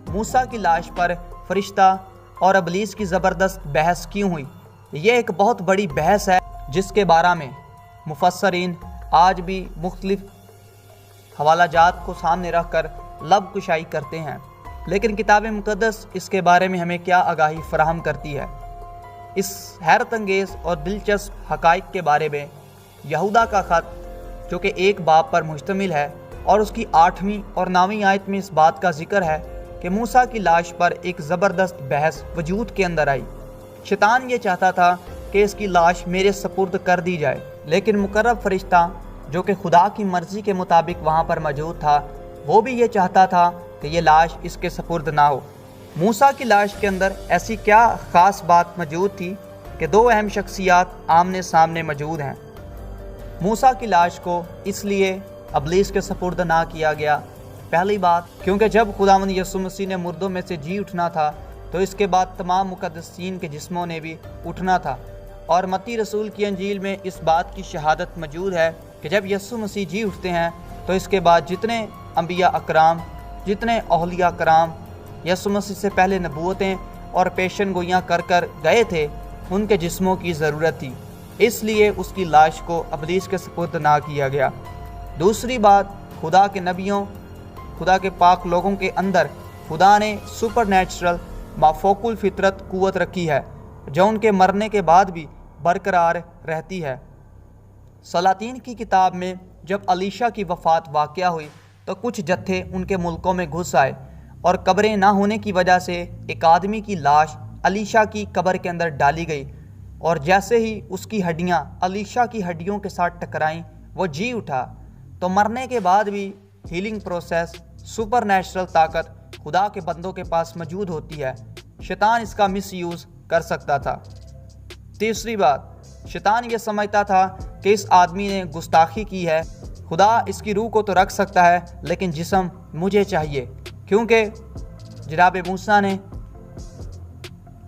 موسیٰ کی لاش پر فرشتہ اور ابلیس کی زبردست بحث کیوں ہوئی؟ یہ ایک بہت بڑی بحث ہے جس کے بارے میں مفسرین آج بھی مختلف حوالہ جات کو سامنے رکھ کر لب کشائی کرتے ہیں، لیکن کتاب مقدس اس کے بارے میں ہمیں کیا آگاہی فراہم کرتی ہے؟ اس حیرت انگیز اور دلچسپ حقائق کے بارے میں یہودا کا خط جو کہ ایک باب پر مشتمل ہے اور اس کی 8ویں اور 9ویں آیت میں اس بات کا ذکر ہے کہ موسیٰ کی لاش پر ایک زبردست بحث وجود کے اندر آئی۔ شیطان یہ چاہتا تھا کہ اس کی لاش میرے سپرد کر دی جائے، لیکن مقرب فرشتہ جو کہ خدا کی مرضی کے مطابق وہاں پر موجود تھا وہ بھی یہ چاہتا تھا کہ یہ لاش اس کے سپرد نہ ہو۔ موسیٰ کی لاش کے اندر ایسی کیا خاص بات موجود تھی کہ دو اہم شخصیات آمنے سامنے موجود ہیں؟ موسیٰ کی لاش کو اس لیے ابلیس کے سپرد نہ کیا گیا، پہلی بات کیونکہ جب خداوند یسوع مسیح نے مردوں میں سے جی اٹھنا تھا تو اس کے بعد تمام مقدسین کے جسموں نے بھی اٹھنا تھا، اور متی رسول کی انجیل میں اس بات کی شہادت موجود ہے کہ جب یسوع مسیح جی اٹھتے ہیں تو اس کے بعد جتنے انبیاء اکرام، جتنے اولیاء کرام یسوع مسیح سے پہلے نبوتیں اور پیشن گوئیاں کر گئے تھے ان کے جسموں کی ضرورت تھی، اس لیے اس کی لاش کو ابلیس کے سپرد نہ کیا گیا۔ دوسری بات، خدا کے نبیوں، خدا کے پاک لوگوں کے اندر خدا نے سپر نیچرل مافوق الفطرت قوت رکھی ہے جو ان کے مرنے کے بعد بھی برقرار رہتی ہے۔ سلاطین کی کتاب میں جب الیشا کی وفات واقع ہوئی تو کچھ جتھے ان کے ملکوں میں گھس آئے اور قبریں نہ ہونے کی وجہ سے ایک آدمی کی لاش الیشا کی قبر کے اندر ڈالی گئی، اور جیسے ہی اس کی ہڈیاں الیشا کی ہڈیوں کے ساتھ ٹکرائیں وہ جی اٹھا۔ تو مرنے کے بعد بھی ہیلنگ پروسیس، سپر نیچرل طاقت خدا کے بندوں کے پاس موجود ہوتی ہے، شیطان اس کا مس یوز کر سکتا تھا۔ تیسری بات، شیطان یہ سمجھتا تھا کہ اس آدمی نے گستاخی کی ہے، خدا اس کی روح کو تو رکھ سکتا ہے لیکن جسم مجھے چاہیے، کیونکہ جناب موسیٰ نے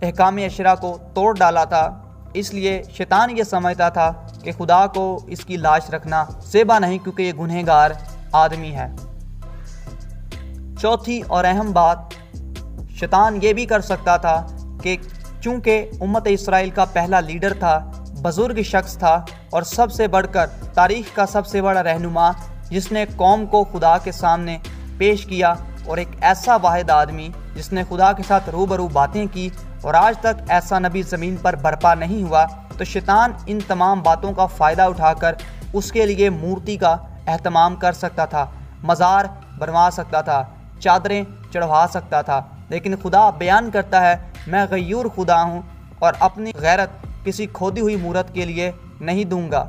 احکام عشرہ کو توڑ ڈالا تھا، اس لیے شیطان یہ سمجھتا تھا کہ خدا کو اس کی لاش رکھنا زیبا نہیں کیونکہ یہ گنہگار آدمی ہے۔ چوتھی اور اہم بات، شیطان یہ بھی کر سکتا تھا کہ چونکہ امت اسرائیل کا پہلا لیڈر تھا، بزرگ شخص تھا اور سب سے بڑھ کر تاریخ کا سب سے بڑا رہنما جس نے قوم کو خدا کے سامنے پیش کیا، اور ایک ایسا واحد آدمی جس نے خدا کے ساتھ روبرو باتیں کی، اور آج تک ایسا نبی زمین پر برپا نہیں ہوا، تو شیطان ان تمام باتوں کا فائدہ اٹھا کر اس کے لیے مورتی کا اہتمام کر سکتا تھا، مزار بنوا سکتا تھا، چادریں چڑھوا سکتا تھا، لیکن خدا بیان کرتا ہے میں غیور خدا ہوں اور اپنی غیرت کسی کھودی ہوئی مورت کے لیے نہیں دوں گا۔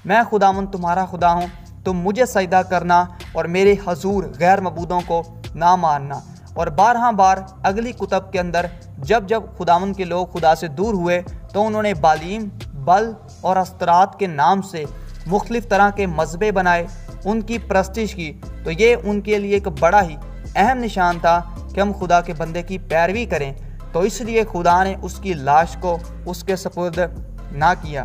میں خداوند تمہارا خدا ہوں، تم مجھے سجدہ کرنا اور میرے حضور غیر معبودوں کو نہ ماننا۔ اور 12 بار اگلی کتب کے اندر جب خداوند کے لوگ خدا سے دور ہوئے تو انہوں نے بالیم، بل اور استرات کے نام سے مختلف طرح کے مذبے بنائے، ان کی پرستش کی، تو یہ ان کے لیے ایک بڑا ہی اہم نشان تھا کہ ہم خدا کے بندے کی پیروی کریں، تو اس لیے خدا نے اس کی لاش کو اس کے سپرد نہ کیا۔